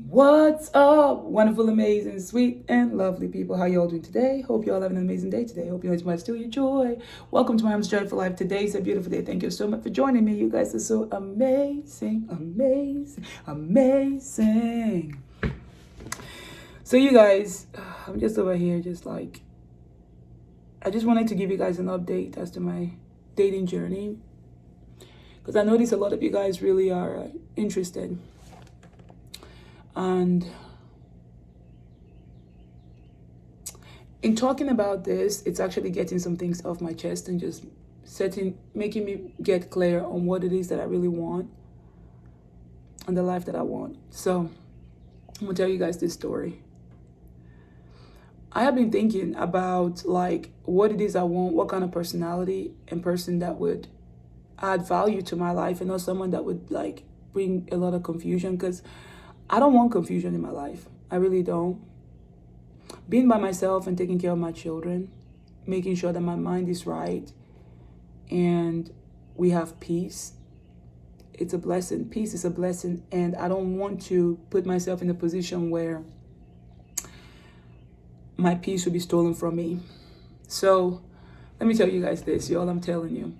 What's up, wonderful, amazing, sweet, and lovely people? How you all doing today? Hope you all having an amazing day today. Hope you enjoy still your joy. Welcome to Maryamsjoyfullife. Today's a beautiful day. Thank you so much for joining me. You guys are so amazing, amazing, amazing. So you guys, I'm just over here just like, I just wanted to give you guys an update as to my dating journey. Because I notice a lot of you guys really are interested. And in talking about this, it's actually getting some things off my chest and just making me get clear on what it is that I really want and the life that I want. So I'm gonna tell you guys this story. I have been thinking about like what it is I want, what kind of personality and person that would add value to my life, and not someone that would like bring a lot of confusion, because I don't want confusion in my life. I really don't. Being by myself and taking care of my children, making sure that my mind is right and we have peace. It's a blessing. Peace is a blessing. And I don't want to put myself in a position where my peace will be stolen from me. So let me tell you guys this, y'all, I'm telling you.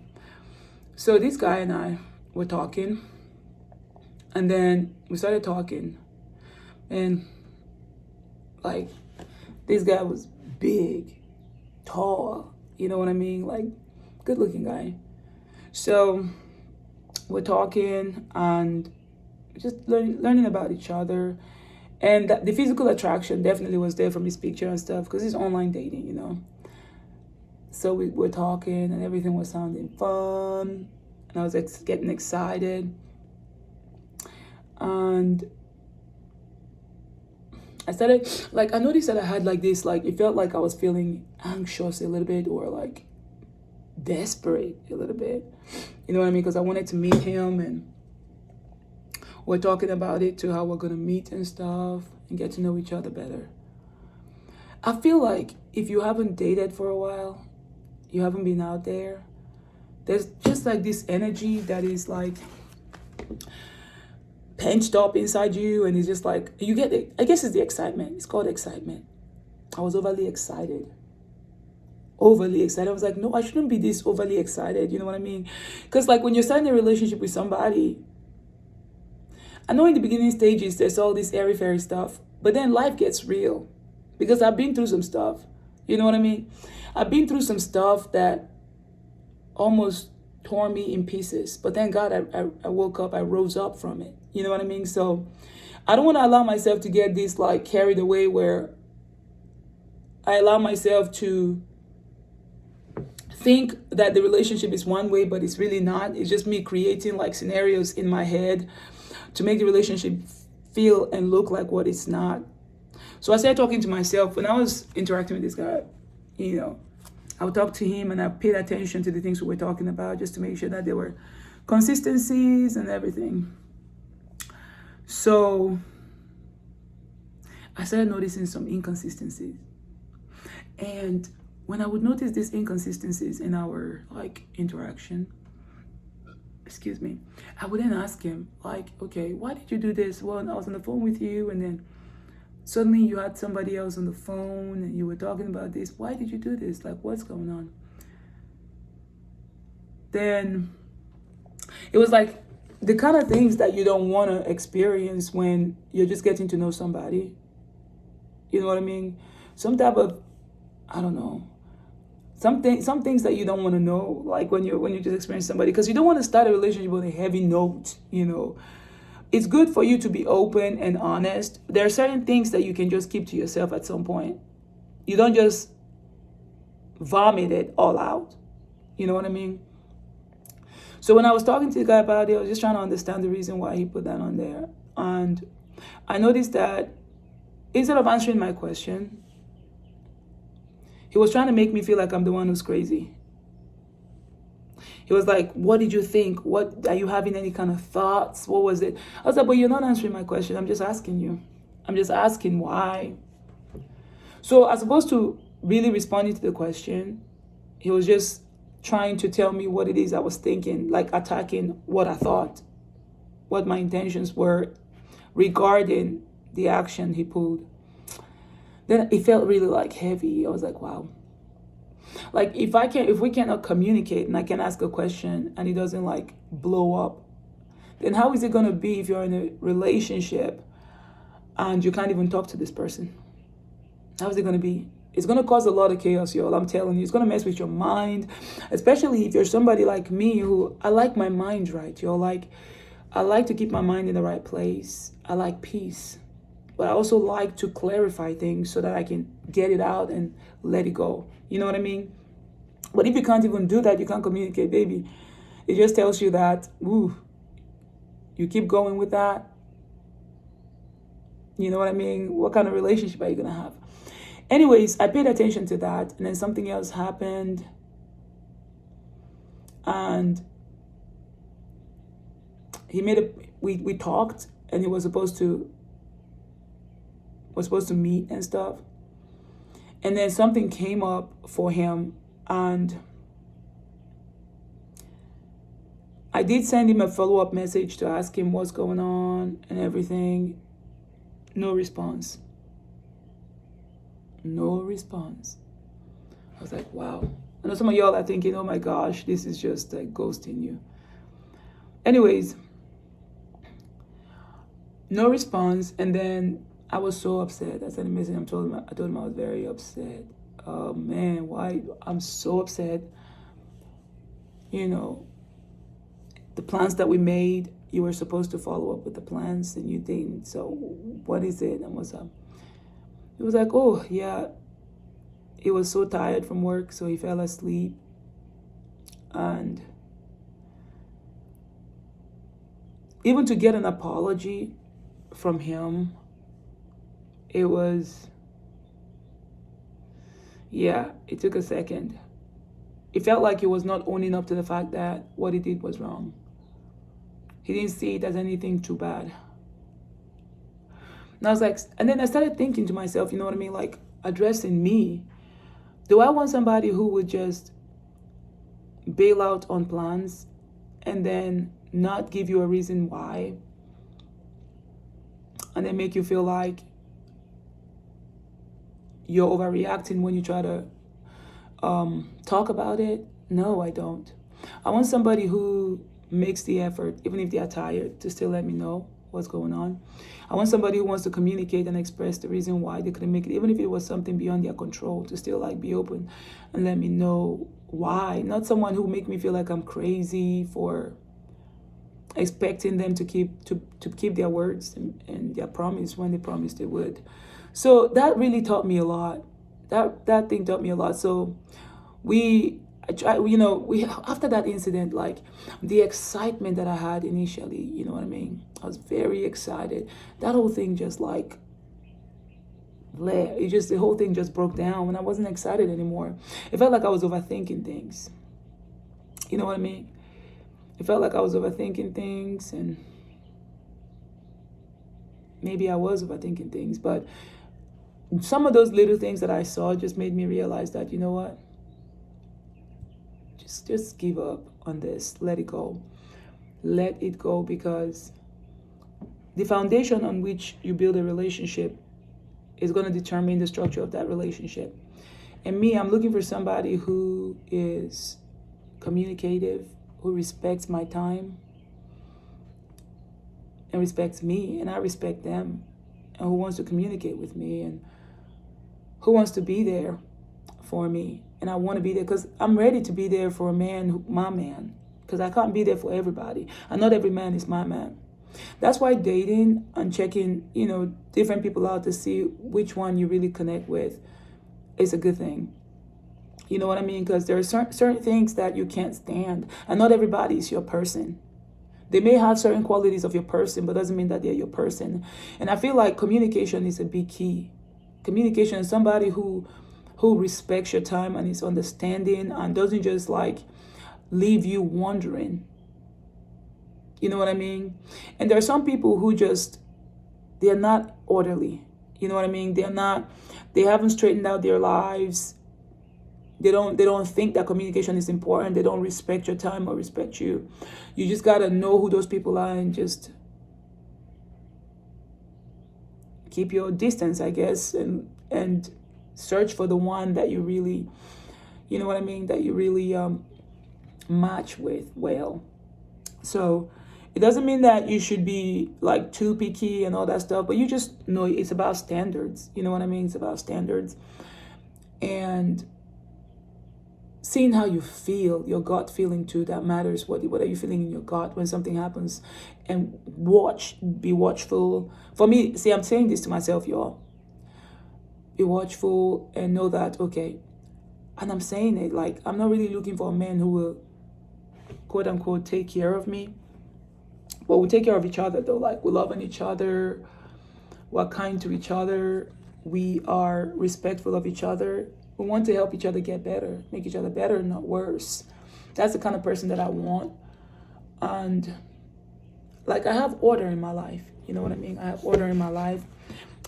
So this guy and I were talking. And then we started talking, and like this guy was big, tall, you know what I mean? Like good looking guy. So we're talking and just learning about each other. And the physical attraction definitely was there from his picture and stuff, because it's online dating, you know. So we were talking and everything was sounding fun. And I was getting excited. And I started, like, I noticed that I had like this, like, it felt like I was feeling anxious a little bit, or like desperate a little bit. You know what I mean? Because I wanted to meet him, and we're talking about it to how we're going to meet and stuff and get to know each other better. I feel like if you haven't dated for a while, you haven't been out there, there's just like this energy that is like pinched up inside you, and it's just like you get it. I guess it's the excitement. It's called excitement. I was overly excited. I was like, no, I shouldn't be this overly excited. You know what I mean? Because like when you're starting a relationship with somebody, I know in the beginning stages there's all this airy fairy stuff, but then life gets real, because I've been through some stuff. You know what I mean? I've been through some stuff that almost tore me in pieces, but thank God I woke up, I rose up from it. You know what I mean? So I don't want to allow myself to get this like carried away, where I allow myself to think that the relationship is one way, but it's really not. It's just me creating like scenarios in my head to make the relationship feel and look like what it's not. So I started talking to myself when I was interacting with this guy. You know, I would talk to him and I paid attention to the things we were talking about, just to make sure that there were consistencies and everything. So I started noticing some inconsistencies. And when I would notice these inconsistencies in our like interaction, I would then ask him like, okay, why did you do this? Well, I was on the phone with you, and then suddenly you had somebody else on the phone and you were talking about this. Why did you do this? Like, what's going on? Then it was like the kind of things that you don't want to experience when you're just getting to know somebody. You know what I mean? Some type of, I don't know, some things that you don't want to know, like when you just experience somebody, because you don't want to start a relationship with a heavy note, you know. It's good for you to be open and honest. There are certain things that you can just keep to yourself at some point. You don't just vomit it all out. You know what I mean? So when I was talking to the guy about it, I was just trying to understand the reason why he put that on there. And I noticed that instead of answering my question, he was trying to make me feel like I'm the one who's crazy. He was like, what did you think? What, are you having any kind of thoughts? What was it? I was like, but you're not answering my question. I'm just asking you. I'm just asking why. So as opposed to really responding to the question, he was just trying to tell me what it is I was thinking, like attacking what I thought, what my intentions were regarding the action he pulled, then it felt really like heavy. I was like, wow. Like if we cannot communicate and I can ask a question and it doesn't like blow up, then how is it gonna be if you're in a relationship and you can't even talk to this person? How's it gonna be? It's gonna cause a lot of chaos, y'all. I'm telling you, it's gonna mess with your mind, especially if you're somebody like me who I like my mind right, y'all. Like I like to keep my mind in the right place. I like peace, but I also like to clarify things so that I can get it out and let it go. You know what I mean? But if you can't even do that, you can't communicate, baby. It just tells you that, ooh, you keep going with that. You know what I mean? What kind of relationship are you gonna have? Anyways, I paid attention to that, and then something else happened, and we talked, and he was supposed to meet and stuff, and then something came up for him, and I did send him a follow-up message to ask him what's going on and everything. No response. No response. I was like, wow. I know some of y'all are thinking, oh my gosh, this is just like ghosting you. Anyways, no response. And then I was so upset. I sent a message. I told him I was very upset. Oh man, why? I'm so upset. You know, the plans that we made, you were supposed to follow up with the plans and you didn't. So what is it? And what's up? It was like, oh yeah, he was so tired from work, so he fell asleep. And even to get an apology from him, it was, yeah, it took a second. It felt like he was not owning up to the fact that what he did was wrong. He didn't see it as anything too bad. And I was like, and then I started thinking to myself, you know what I mean? Like addressing me. Do I want somebody who would just bail out on plans and then not give you a reason why? And then make you feel like you're overreacting when you try to talk about it? No, I don't. I want somebody who makes the effort, even if they are tired, to still let me know what's going on. I want somebody who wants to communicate and express the reason why they couldn't make it, even if it was something beyond their control, to still like be open and let me know why. Not someone who make me feel like I'm crazy for expecting them to keep their words and their promise when they promised they would. So that really taught me a lot. That thing taught me a lot. So after that incident, like the excitement that I had initially, you know what I mean? I was very excited. That whole thing just like, the whole thing just broke down when I wasn't excited anymore. It felt like I was overthinking things. You know what I mean? It felt like I was overthinking things, and maybe I was overthinking things, but some of those little things that I saw just made me realize that, you know what? Just give up on this. Let it go. Let it go, because the foundation on which you build a relationship is going to determine the structure of that relationship. And me, I'm looking for somebody who is communicative, who respects my time and respects me, and I respect them, and who wants to communicate with me, and who wants to be there for me. And I want to be there because I'm ready to be there for a man, my man, because I can't be there for everybody. And not every man is my man. That's why dating and checking, different people out to see which one you really connect with is a good thing. You know what I mean? Because there are certain things that you can't stand, and not everybody is your person. They may have certain qualities of your person, but doesn't mean that they're your person. And I feel like communication is a big key. Communication is somebody who respects your time and is understanding and doesn't just like leave you wondering. You know what I mean? And there are some people who they're not orderly. You know what I mean? They haven't straightened out their lives. They don't think that communication is important. They don't respect your time or respect you. You just gotta know who those people are and just keep your distance, I guess, and search for the one that you really, you know what I mean, that you really match with well. So it doesn't mean that you should be like too picky and all that stuff, but you just know it's about standards. You know what I mean? It's about standards. And seeing how you feel, your gut feeling too, that matters. What are you feeling in your gut when something happens? And be watchful. For me, see, I'm saying this to myself, y'all. Be watchful and know that, okay, and I'm saying it like, I'm not really looking for a man who will, quote unquote, take care of me. But we take care of each other though. Like, we love on each other, we're kind to each other, we are respectful of each other. We want to help each other get better, make each other better, not worse. That's the kind of person that I want. And like, I have order in my life. You know what I mean? I have order in my life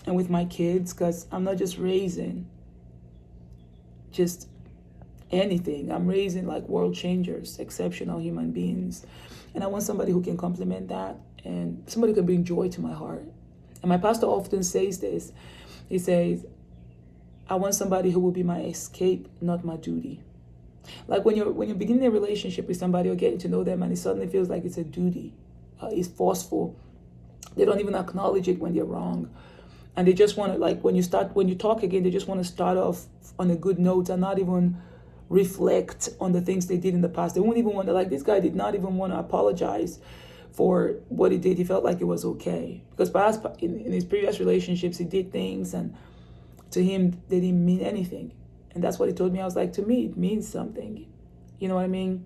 and with my kids, because I'm not just raising just anything. I'm raising like world changers, exceptional human beings. And I want somebody who can complement that and somebody who can bring joy to my heart. And my pastor often says this. He says, I want somebody who will be my escape, not my duty. Like when you're beginning a relationship with somebody or getting to know them and it suddenly feels like it's a duty, it's forceful. They don't even acknowledge it when they're wrong. And they just want to, like, when you talk again, they just want to start off on a good note and not even reflect on the things they did in the past. They won't even want to, like, this guy did not even want to apologize for what he did. He felt like it was okay. Because perhaps in his previous relationships, he did things and to him, they didn't mean anything. And that's what he told me. I was like, to me, it means something. You know what I mean?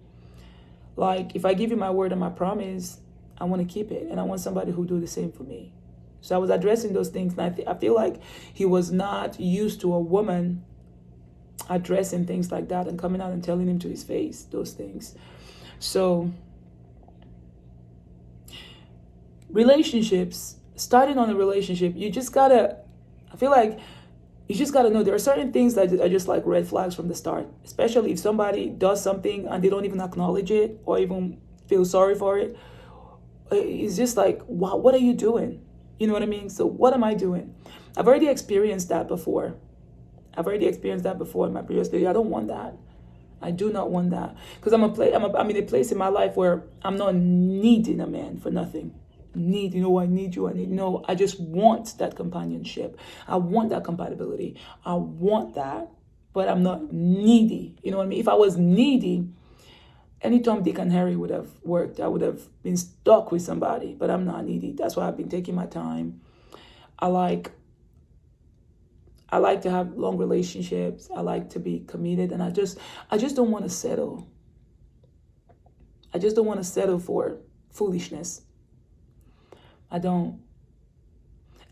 Like, if I give you my word and my promise, I want to keep it. And I want somebody who do the same for me. So I was addressing those things. And I feel like he was not used to a woman addressing things like that and coming out and telling him to his face those things. So relationships, starting on a relationship, you just gotta, I feel like you just gotta know there are certain things that are just like red flags from the start, especially if somebody does something and they don't even acknowledge it or even feel sorry for it. It's just like, wow, what are you doing? You know what I mean? So what am I doing? I've already experienced that before. In my previous day. I don't want that. I do not want that. Because I'm in a place in my life where I'm not needing a man for nothing. I need you. No, I just want that companionship. I want that compatibility. I want that. But I'm not needy. You know what I mean? If I was needy, any Tom, Dick, and Harry would have worked. I would have been stuck with somebody. But I'm not needy. That's why I've been taking my time. I like to have long relationships. I like to be committed. And I just don't want to settle. I just don't want to settle for foolishness. I don't.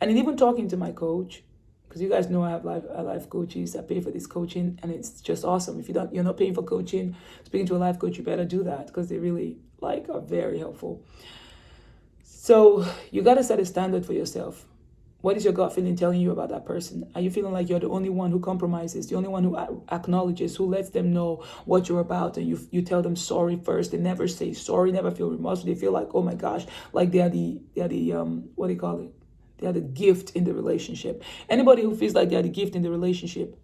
And in even talking to my coach, because you guys know I have life coaches. I pay for this coaching, and it's just awesome. If you're not paying for coaching, speaking to a life coach, you better do that because they really are very helpful. So you got to set a standard for yourself. What is your gut feeling telling you about that person? Are you feeling like you're the only one who compromises, the only one who acknowledges, who lets them know what you're about, and you tell them sorry first? They never say sorry, never feel remorseful. They feel like, oh my gosh, like they are the what do you call it? They are the gift in the relationship. Anybody who feels like they are the gift in the relationship,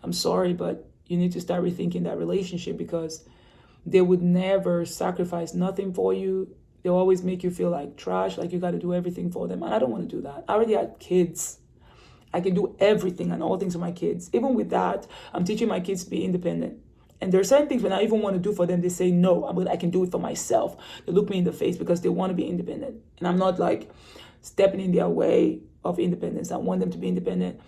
I'm sorry, but you need to start rethinking that relationship, because they would never sacrifice nothing for you. They'll always make you feel like trash, like you got to do everything for them. And I don't want to do that. I already had kids. I can do everything and all things for my kids. Even with that, I'm teaching my kids to be independent. And there are certain things when I even want to do for them, they say, no, I can do it for myself. They look me in the face because they want to be independent. And I'm not like stepping in their way of independence. I want them to be independent.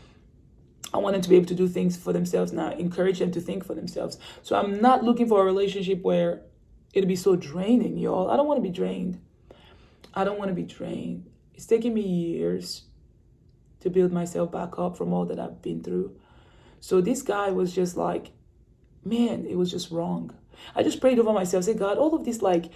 I want them to be able to do things for themselves now, encourage them to think for themselves. So I'm not looking for a relationship where it'll be so draining, y'all. I don't want to be drained. It's taken me years to build myself back up from all that I've been through. So this guy was just like, man, it was just wrong. I just prayed over myself, say, God, all of this like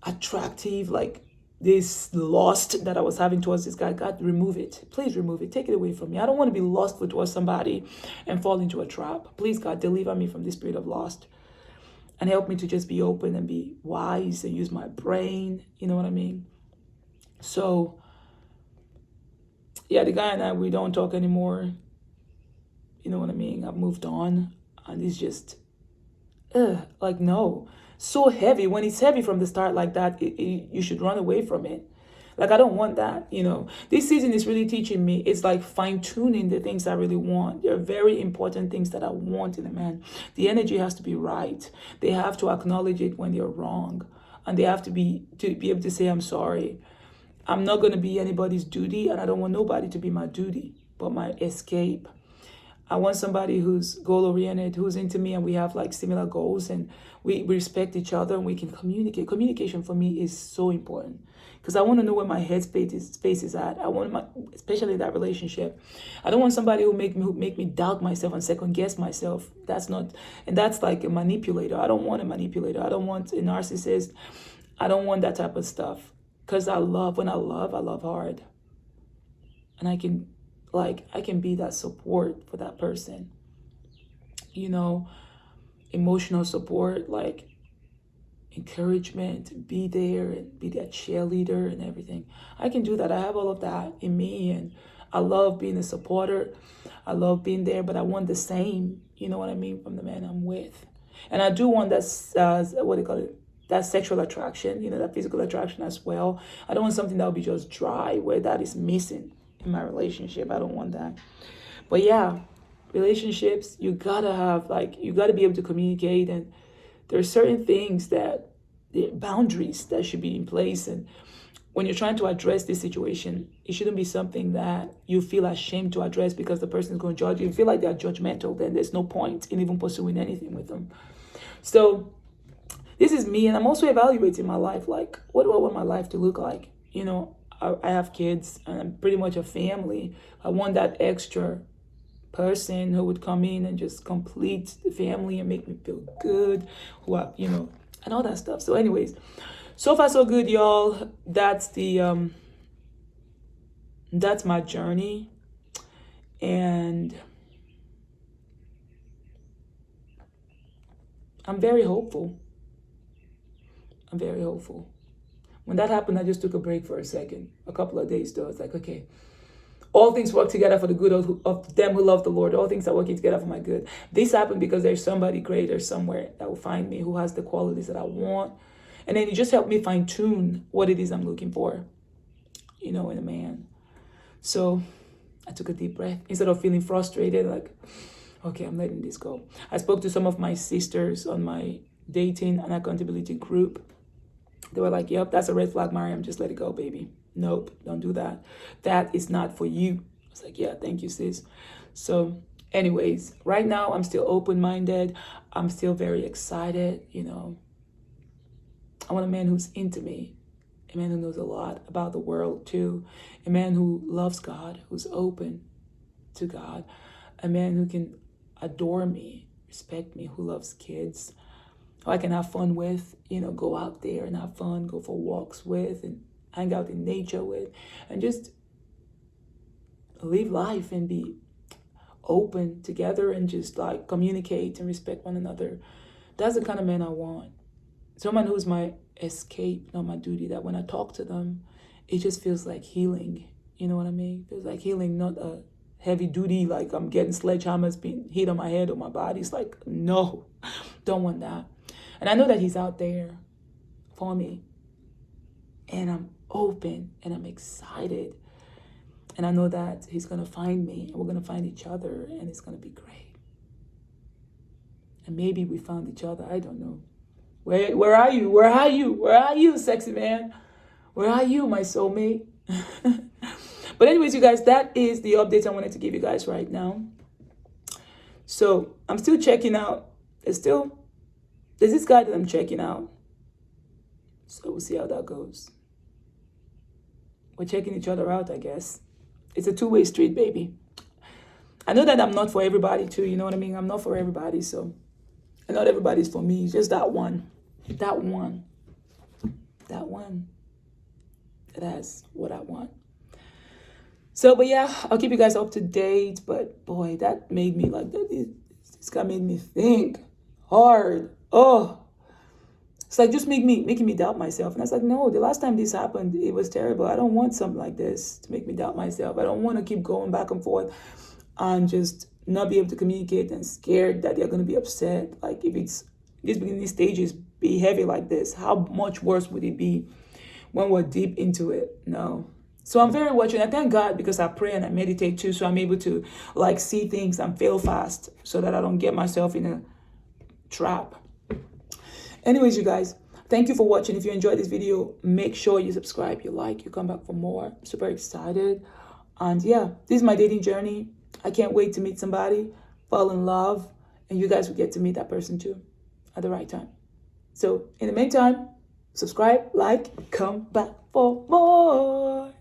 attractive, like this lust that I was having towards this guy, God, remove it. Please remove it. Take it away from me. I don't want to be lustful towards somebody and fall into a trap. Please, God, deliver me from this spirit of lust. And help me to just be open and be wise and use my brain. You know what I mean? So Yeah, the guy and I, we don't talk anymore. You know what I mean? I've moved on. And it's just, like, no. So heavy. When it's heavy from the start like that, you should run away from it. Like, I don't want that, you know. This season is really teaching me. It's like fine-tuning the things I really want. There are very important things that I want in a man. The energy has to be right. They have to acknowledge it when they're wrong. And they have to be able to say, I'm sorry. I'm not going to be anybody's duty, and I don't want nobody to be my duty, but my escape. I want somebody who's goal oriented, who's into me, and we have like similar goals, and we respect each other, and we can communicate. Communication for me is so important because I want to know where my space is at. I want especially that relationship. I don't want somebody who make me doubt myself and second guess myself. That's not, and that's like a manipulator. I don't want a manipulator. I don't want a narcissist. I don't want that type of stuff because when I love hard, and I can be that support for that person, you know, emotional support, like encouragement, be there and be that cheerleader and everything. I can do that. I have all of that in me, and I love being a supporter. I love being there, but I want the same, you know what I mean, from the man I'm with. And I do want that, what do you call it? That sexual attraction, you know, that physical attraction as well. I don't want something that will be just dry, where that is missing in my relationship. I don't want that. But yeah, relationships, you gotta be able to communicate, and there are certain things that the boundaries that should be in place. And when you're trying to address this situation, it shouldn't be something that you feel ashamed to address because the person is going to judge you. You feel like they're judgmental, then there's no point in even pursuing anything with them. So this is me, and I'm also evaluating my life. Like, what do I want my life to look like? You know, I have kids, and I'm pretty much a family. I want that extra person who would come in and just complete the family and make me feel good, and all that stuff. So anyways, so far so good, y'all. That's my journey. And I'm very hopeful. When that happened, I just took a break for a couple of days though. I was like, okay, all things work together for the good of them who love the Lord. All things are working together for my good. This happened because there's somebody greater somewhere that will find me, who has the qualities that I want. And then it just helped me fine tune what it is I'm looking for, in a man. So I took a deep breath. Instead of feeling frustrated, like, okay, I'm letting this go. I spoke to some of my sisters on my dating and accountability group. They were like, yep, that's a red flag, Maryam. Just let it go, baby. Nope, don't do that. That is not for you. I was like, yeah, thank you, sis. So anyways, right now I'm still open-minded. I'm still very excited, I want a man who's into me, a man who knows a lot about the world too, a man who loves God, who's open to God, a man who can adore me, respect me, who loves kids, who I can have fun with, go out there and have fun, go for walks with, and hang out in nature with, and just live life and be open together and just like communicate and respect one another. That's the kind of man I want. Someone who's my escape, not my duty, that when I talk to them, it just feels like healing. You know what I mean? It feels like healing, not a heavy duty, like I'm getting sledgehammers being hit on my head or my body. It's like, no, don't want that. And I know that he's out there for me. And I'm open and I'm excited. And I know that he's going to find me and we're going to find each other and it's going to be great. And maybe we found each other. I don't know. Where are you? Where are you? Where are you, sexy man? Where are you, my soulmate? But anyways, you guys, that is the update I wanted to give you guys right now. So I'm still checking out. There's this guy that I'm checking out. So we'll see how that goes. We're checking each other out, I guess. It's a two-way street, baby. I know that I'm not for everybody too, you know what I mean? I'm not for everybody, so. And not everybody's for me. It's just that one. That one. That's what I want. So, but yeah, I'll keep you guys up to date. But boy, that made me this guy made me think hard. Oh, It's like just making me doubt myself. And I was like, no, the last time this happened, it was terrible. I don't want something like this to make me doubt myself. I don't want to keep going back and forth and just not be able to communicate and scared that they're going to be upset. Like if it's these beginning stages be heavy like this, how much worse would it be when we're deep into it? No. So I'm very watching. I thank God because I pray and I meditate too. So I'm able to like see things and fail fast so that I don't get myself in a trap. Anyways, you guys, thank you for watching. If you enjoyed this video, make sure you subscribe, you like, you come back for more. I'm super excited. And yeah, this is my dating journey. I can't wait to meet somebody, fall in love, and you guys will get to meet that person too at the right time. So in the meantime, subscribe, like, come back for more.